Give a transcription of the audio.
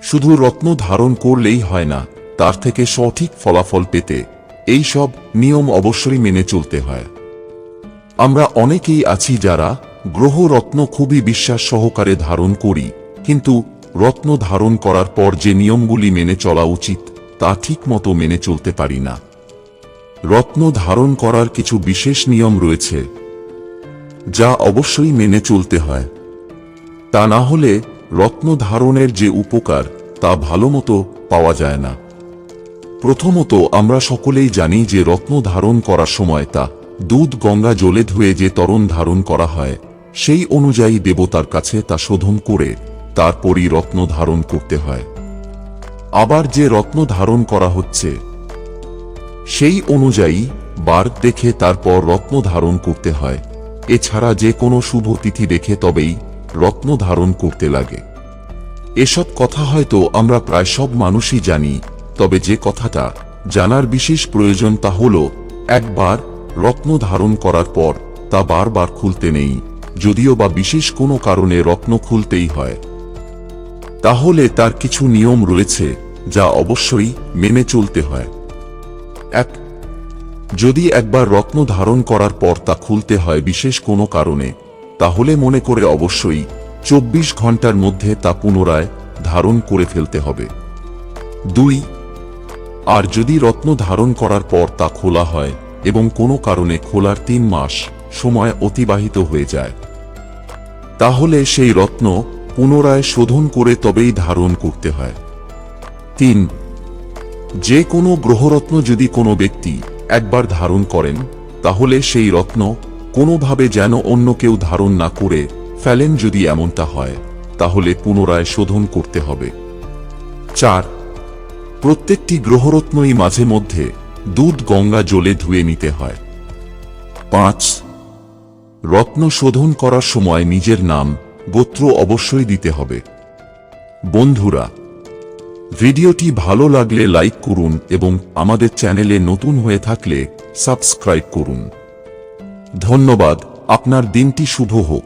শুধু রত্ন ধারণ করলেই হয় না, তার থেকে সঠিক ফলাফল পেতে এই সব নিয়ম অবশ্যই মেনে চলতে হয়। আমরা অনেকেই আছি যারা গ্রহ রত্ন খুবই বিশ্বাস সহকারে ধারণ করি, কিন্তু রত্ন ধারণ করার পর যে নিয়মগুলি মেনে চলা উচিত তা ঠিক মতো মেনে চলতে পারি না। রত্ন ধারণ করার কিছু বিশেষ নিয়ম রয়েছে যা অবশ্যই মেনে চলতে হয়, তা না হলে রত্ন ধারণের যে উপকার তা ভালোমতো পাওয়া যায় না। প্রথমত, আমরা সকলেই জানি যে রত্ন ধারণ করার সময় তা দুধ গঙ্গা জলে ধুয়ে যে তরণ ধারণ করা হয়, সেই অনুযায়ী দেবতার কাছে তা শোধন করে তারপরই রত্ন ধারণ করতে হয়। আবার যে রত্ন ধারণ করা হচ্ছে সেই অনুযায়ী বার দেখে তারপর রত্ন ধারণ করতে হয়। এছাড়া যে কোনো শুভ তিথি দেখে তবেই রত্ন ধারণ করতে লাগে। এসব কথা হয়তো আমরা প্রায় সব মানুষই জানি, তবে যে কথাটা জানার বিশেষ প্রয়োজন তা হল, একবার রত্ন ধারণ করার পর তা বারবার খুলতে নেই। যদিও বা বিশেষ কোনো কারণে রত্ন খুলতেই হয়, তাহলে তার কিছু নিয়ম রয়েছে যা অবশ্যই মেনে চলতে হয়। এক, যদি একবার রত্ন ধারণ করার পর তা খুলতে হয় বিশেষ কোনো কারণে, তাহলে মনে করে অবশ্যই 24 ঘন্টার মধ্যে তা পুনরায় ধারণ করে ফেলতে হবে। 2, আর যদি রত্ন ধারণ করার পর তা খোলা হয় এবং কোনো কারণে খোলার 3 মাস সময় অতিবাহিত হয়ে যায়, তাহলে সেই রত্ন পুনরায় শোধন করে তবেই ধারণ করতে হয়। 3, যে কোনো গ্রহরত্ন যদি কোনো ব্যক্তি একবার ধারণ করেন, তাহলে সেই রত্ন কোনোভাবে যেন অন্য কেউ ধারণ না করে ফেলেন। যদি এমনটা হয়, তাহলে পুনরায় শোধন করতে হবে। 4, প্রত্যেকটি গ্রহরত্নই মাঝে মধ্যে দুধ গঙ্গা জলে ধুয়ে নিতে হয়। 5, রত্ন শোধন করার সময় নিজের নাম গোত্র অবশ্যই দিতে হবে। বন্ধুরা, ভিডিওটি ভালো লাগলে লাইক করুন এবং আমাদের চ্যানেলে নতুন হয়ে থাকলে সাবস্ক্রাইব করুন। ধন্যবাদ। আপনার দিনটি শুভ হোক।